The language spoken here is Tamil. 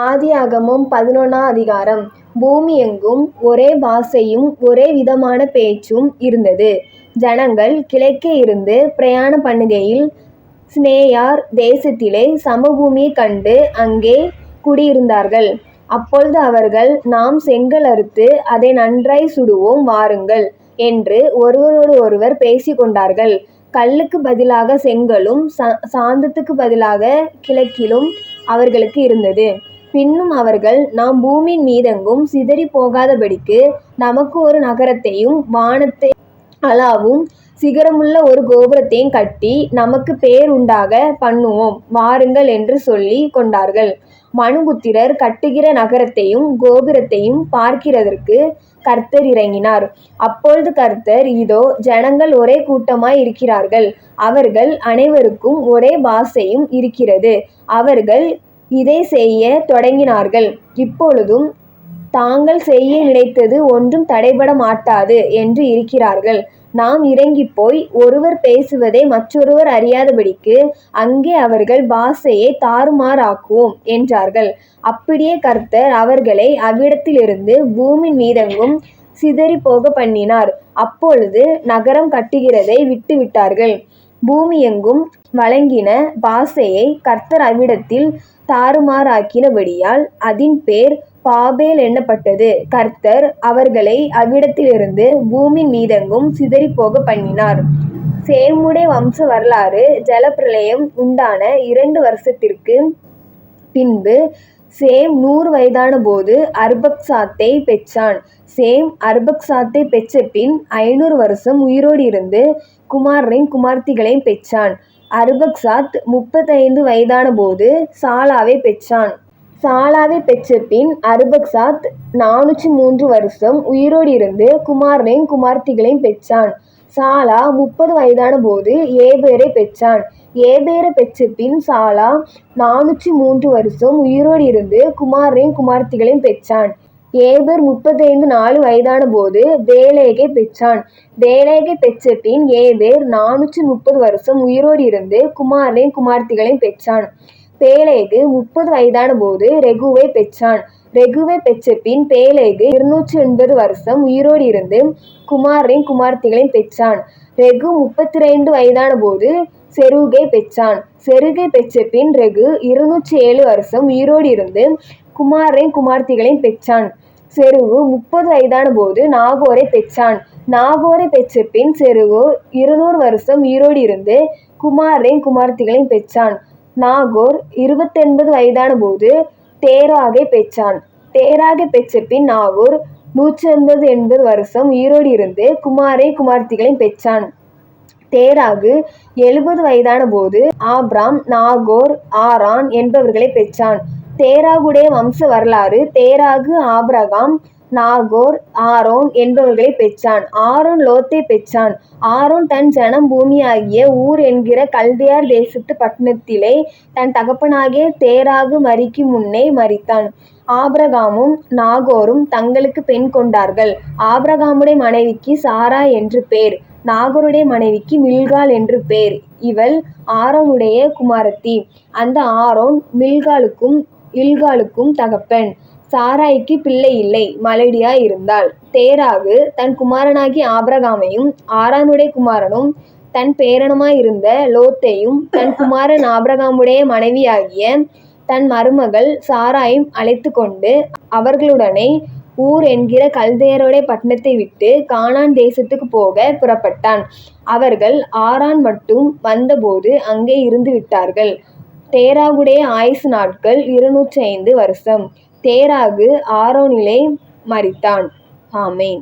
ஆதியாகமம் 11ஆம் அதிகாரம். பூமி எங்கும் ஒரே பாஷையும் ஒரே விதமான பேச்சும் இருந்தது. ஜனங்கள் கிழக்கே இருந்து பிரயாணம் பண்ணுகையில் சினேயார் தேசத்திலே சமபூமியைக் கண்டு அங்கே குடியிருந்தார்கள். அப்பொழுது அவர்கள், நாம் செங்கல் அறுத்து அதை நன்றாய் சுடுவோம் வாருங்கள் என்று ஒருவரோடு ஒருவர் பேசிக் கொண்டார்கள். கல்லுக்கு பதிலாக செங்கலும் சாந்தத்துக்கு பதிலாக கிழக்கிலும் அவர்களுக்கு இருந்தது. பின்னும் அவர்கள், நாம் பூமியின் மீதெங்கும் சிதறிப் போகாதபடிக்கு நமக்கு ஒரு நகரத்தையும் வானத்தை அளாவும் சிகரமுள்ள ஒரு கோபுரத்தையும் கட்டி நமக்குப் பேர் உண்டாக பண்ணுவோம் வாருங்கள் என்று சொல்லிக் கொண்டார்கள். மனுபுத்திரர் கட்டுகிற நகரத்தையும் கோபுரத்தையும் பார்க்கிறதற்கு கர்த்தர் இறங்கினார். அப்பொழுது கர்த்தர், இதோ ஜனங்கள் ஒரே கூட்டமாய் இருக்கிறார்கள், அவர்கள் அனைவருக்கும் ஒரே பாஷையும் இருக்கிறது. அவர்கள் இதைச் செய்யத் தொடங்கினார்கள். இப்பொழுதும் தாங்கள் செய்ய நினைத்தது ஒன்றும் தடைபட மாட்டாது என்று இருக்கிறார்கள். நாம் இறங்கிப்போய் ஒருவர் பேசுவதை மற்றொருவர் அறியாதபடிக்கு அங்கே அவர்கள் பாஷையைத் தாறுமாறாக்குவோம் என்றார்கள். அப்படியே கர்த்தர் அவர்களை அவ்விடத்திலிருந்து பூமியின் மீதெங்கும் சிதறிப் போகப் பண்ணினார். அப்பொழுது நகரம் கட்டுகிறதை விட்டுவிட்டார்கள். பூமி எங்கும் வழங்கின பாஷையை கர்த்தர் அவ்விடத்தில் தாறுமாறாக்கினபடியால் அதின் பேர் பாபேல் என்னப்பட்டது. கர்த்தர் அவர்களை அவ்விடத்திலிருந்து பூமியின் மீதெங்கும் சிதறிப் போகப் பண்ணினார். சேமுடைய வம்ச வரலாறு. ஜலப்பிரளயம் உண்டான 2 வருஷத்திற்குப் பின்பு சேம் 100 வயதானபோது அர்பக்சாத்தைப் பெற்றான். சேம் அர்பக்சாத்தைப் பெற்றபின் 500 வருஷம் உயிரோடு இருந்து குமாரரையும் குமாரத்திகளையும் பெற்றான். அர்பக்சாத் 35 வயதானபோது சாலாவைப் பெற்றான். சாலாவைப் பெற்றபின் அர்பக்சாத் 403 வருஷம் உயிரோடு இருந்து குமாரரையும் குமாரத்திகளையும் பெற்றான். சாலா 30 வயதானபோது ஏபேரைப் பெற்றான். ஏபேரைப் பெற்றபின் சாலா 403 வருஷம் உயிரோடு இருந்து குமாரரையும் குமாரத்திகளையும் பெற்றான். ஏபேர் 34 வயதானபோது பேலேகைப் பெற்றான். பேலேகைப் பெற்றபின் ஏபேர் 430 வருஷம் உயிரோடு இருந்து குமாரரையும் குமாரத்திகளையும் பெற்றான். பேலேகு 30 வயதானபோது ரெகுவைப் பெற்றான். ரெகுவைப் பெற்றபின் பேலேகு 280 வருஷம் உயிரோடு இருந்து குமாரரையும் குமாரத்திகளையும் பெற்றான். ரெகு 32 வயதானபோது செரூகைப் பெற்றான். செரூகைப் பெற்றபின் ரெகு 207 வருஷம் உயிரோடு இருந்து குமாரரையும் குமாரத்திகளையும் பெற்றான். செரூகு 30 வயதானபோது நாகோரைப் பெற்றான். நாகோரைப் பெற்றபின் செரூகு 200 வருஷம் உயிரோடு இருந்து குமாரரையும் குமாரத்திகளையும் பெற்றான். நாகோர் 29 வயதானபோது தேராகைப் பெற்றான். தேராகைப் பெற்றபின் நாகோர் 180 வருஷம் உயிரோடு இருந்து குமாரரையும் குமாரத்திகளையும் பெற்றான். தேராகு 70 வயதானபோது ஆபிராம், நாகோர், ஆரான் என்பவர்களைப் பெற்றான். தேராகுடைய வம்ச வரலாறு. தேராகு ஆபிரகாம், நாகோர், ஆரோன் என்பவர்களைப் பெற்றான். ஆரோன் லோத்தைப் பெற்றான். ஆரோன் தன் ஜனம் பூமியாகிய ஊர் என்கிற கல்தேயர் தேசத்துப் பட்டணத்திலே தன் தகப்பனாகிய தேராகு மரிக்கும் முன்னே மரித்தான். ஆபிரகாமும் நாகோரும் தங்களுக்குப் பெண் கொண்டார்கள். ஆபிரகாமுடைய மனைவிக்கு சாராய் என்று பேர். நாகோருடைய மனைவிக்கு மில்காள் என்று பேர். இவள் ஆரோனுடைய குமாரத்தி. அந்த ஆரோன் மில்காளுக்கும் இல்காளுக்கும் தகப்பன். சாராய்க்குப் பிள்ளை இல்லை, மலடியாய் இருந்தாள். தேராகு தன் குமாரனாகிய ஆபிரகாமையும் ஆரானுடைய குமாரனும் தன் பேரனுமாயிருந்த லோத்தையும் தன் குமாரன் ஆபிரகாமுடைய மனைவியாகிய தன் மருமகள் சாராயையும் அழைத்துக்கொண்டு அவர்களுடனே ஊர் என்கிற கல்தேயருடைய பட்டணத்தை விட்டு கானான் தேசத்துக்குப் போகப் புறப்பட்டான். அவர்கள் ஆரான் மட்டும் வந்தபோது அங்கே இருந்துவிட்டார்கள். தேராகுடைய ஆயுசு நாட்கள் 205 வருஷம். தேராகு ஆரோனிலே மரித்தான். ஆமென்.